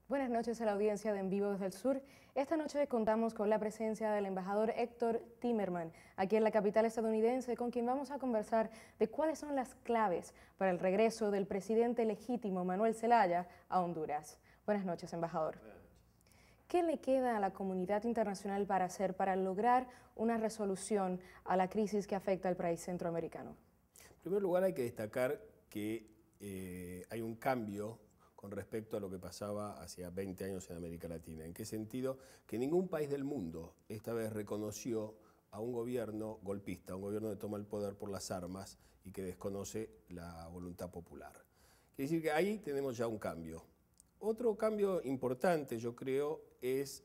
Buenas noches a la audiencia de En Vivo desde el Sur. Esta noche contamos con la presencia del embajador Héctor Timerman, aquí en la capital estadounidense, con quien vamos a conversar de cuáles son las claves para el regreso del presidente legítimo Manuel Zelaya a Honduras. Buenas noches, embajador. Buenas noches. ¿Qué le queda a la comunidad internacional para hacer para lograr una resolución a la crisis que afecta al país centroamericano? En primer lugar, hay que destacar que hay un cambio con respecto a lo que pasaba hace 20 años en América Latina. ¿En qué sentido? Que ningún país del mundo esta vez reconoció a un gobierno golpista, un gobierno que toma el poder por las armas y que desconoce la voluntad popular. Quiere decir que ahí tenemos ya un cambio. Otro cambio importante, yo creo, es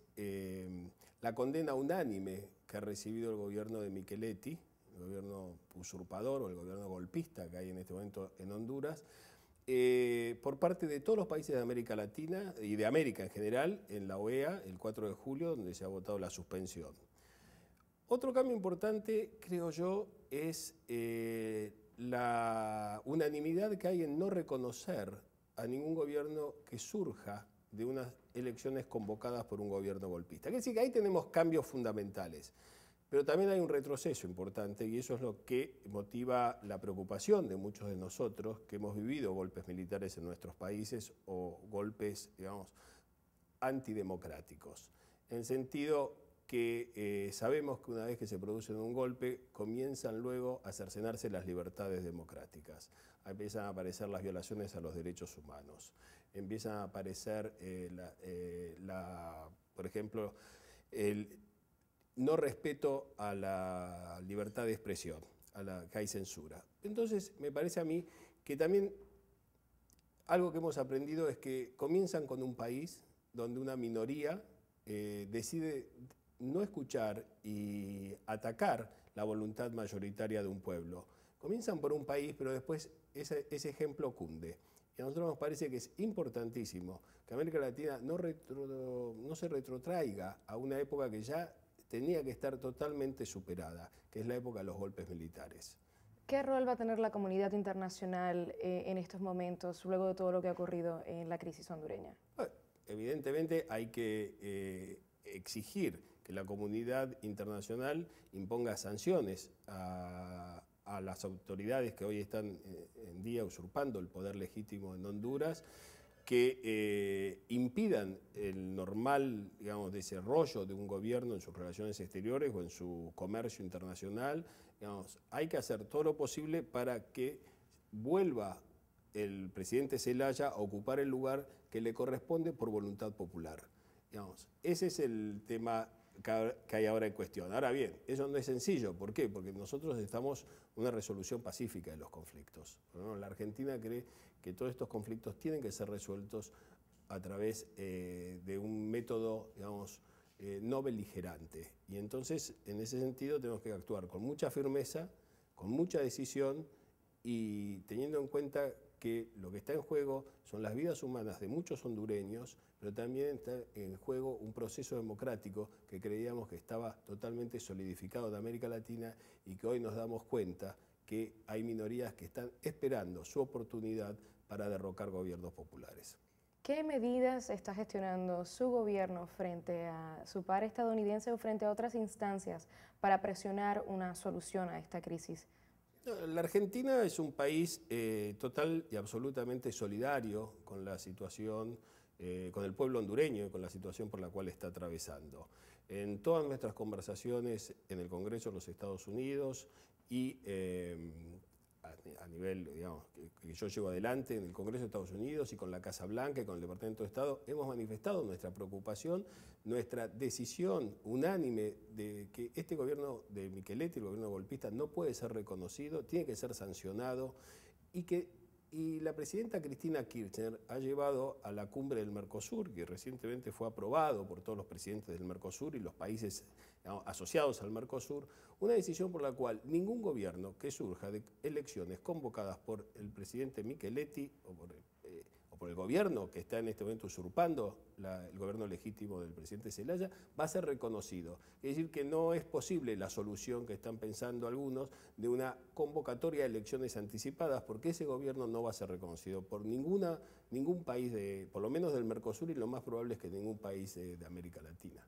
la condena unánime que ha recibido el gobierno de Micheletti, el gobierno usurpador o el gobierno golpista que hay en este momento en Honduras, por parte de todos los países de América Latina y de América en general, en la OEA, el 4 de julio, donde se ha votado la suspensión. Otro cambio importante, creo yo, es la unanimidad que hay en no reconocer a ningún gobierno que surja de unas elecciones convocadas por un gobierno golpista. Quiere decir que ahí tenemos cambios fundamentales. Pero también hay un retroceso importante y eso es lo que motiva la preocupación de muchos de nosotros que hemos vivido golpes militares en nuestros países o golpes, digamos, antidemocráticos. En el sentido que sabemos que una vez que se produce un golpe, comienzan luego a cercenarse las libertades democráticas. Empiezan a aparecer las violaciones a los derechos humanos. Empiezan a aparecer, por ejemplo, el no respeto a la libertad de expresión, que hay censura. Entonces, me parece a mí que también algo que hemos aprendido es que comienzan con un país donde una minoría decide no escuchar y atacar la voluntad mayoritaria de un pueblo. Comienzan por un país, pero después ese ejemplo cunde. Y a nosotros nos parece que es importantísimo que América Latina no se retrotraiga a una época que ya tenía que estar totalmente superada, que es la época de los golpes militares. ¿Qué rol va a tener la comunidad internacional en estos momentos, luego de todo lo que ha ocurrido en la crisis hondureña? Evidentemente hay que exigir que la comunidad internacional imponga sanciones a las autoridades que hoy están en día usurpando el poder legítimo en Honduras, que impidan el normal, digamos, desarrollo de un gobierno en sus relaciones exteriores o en su comercio internacional. Digamos, hay que hacer todo lo posible para que vuelva el presidente Zelaya a ocupar el lugar que le corresponde por voluntad popular. Digamos, ese es el tema que hay ahora en cuestión. Ahora bien, eso no es sencillo. ¿Por qué? Porque nosotros necesitamos una resolución pacífica de los conflictos. ¿No? La Argentina cree que todos estos conflictos tienen que ser resueltos a través de un método, digamos, no beligerante. Y entonces, en ese sentido, tenemos que actuar con mucha firmeza, con mucha decisión y teniendo en cuenta que lo que está en juego son las vidas humanas de muchos hondureños, pero también está en juego un proceso democrático que creíamos que estaba totalmente solidificado en América Latina y que hoy nos damos cuenta que hay minorías que están esperando su oportunidad para derrocar gobiernos populares. ¿Qué medidas está gestionando su gobierno frente a su par estadounidense o frente a otras instancias para presionar una solución a esta crisis? La Argentina es un país total y absolutamente solidario con la situación, con el pueblo hondureño y con la situación por la cual está atravesando. En todas nuestras conversaciones en el Congreso de los Estados Unidos y a nivel, digamos, que yo llevo adelante en el Congreso de Estados Unidos y con la Casa Blanca y con el Departamento de Estado, hemos manifestado nuestra preocupación, nuestra decisión unánime de que este gobierno de Micheletti, el gobierno golpista, no puede ser reconocido, tiene que ser sancionado y la presidenta Cristina Kirchner ha llevado a la cumbre del Mercosur, que recientemente fue aprobado por todos los presidentes del Mercosur y los países, digamos, asociados al Mercosur, una decisión por la cual ningún gobierno que surja de elecciones convocadas por el presidente Micheletti o por el gobierno que está en este momento usurpando el gobierno legítimo del presidente Zelaya va a ser reconocido. Es decir, que no es posible la solución que están pensando algunos de una convocatoria de elecciones anticipadas, porque ese gobierno no va a ser reconocido por ningún país, por lo menos del Mercosur, y lo más probable es que ningún país de América Latina.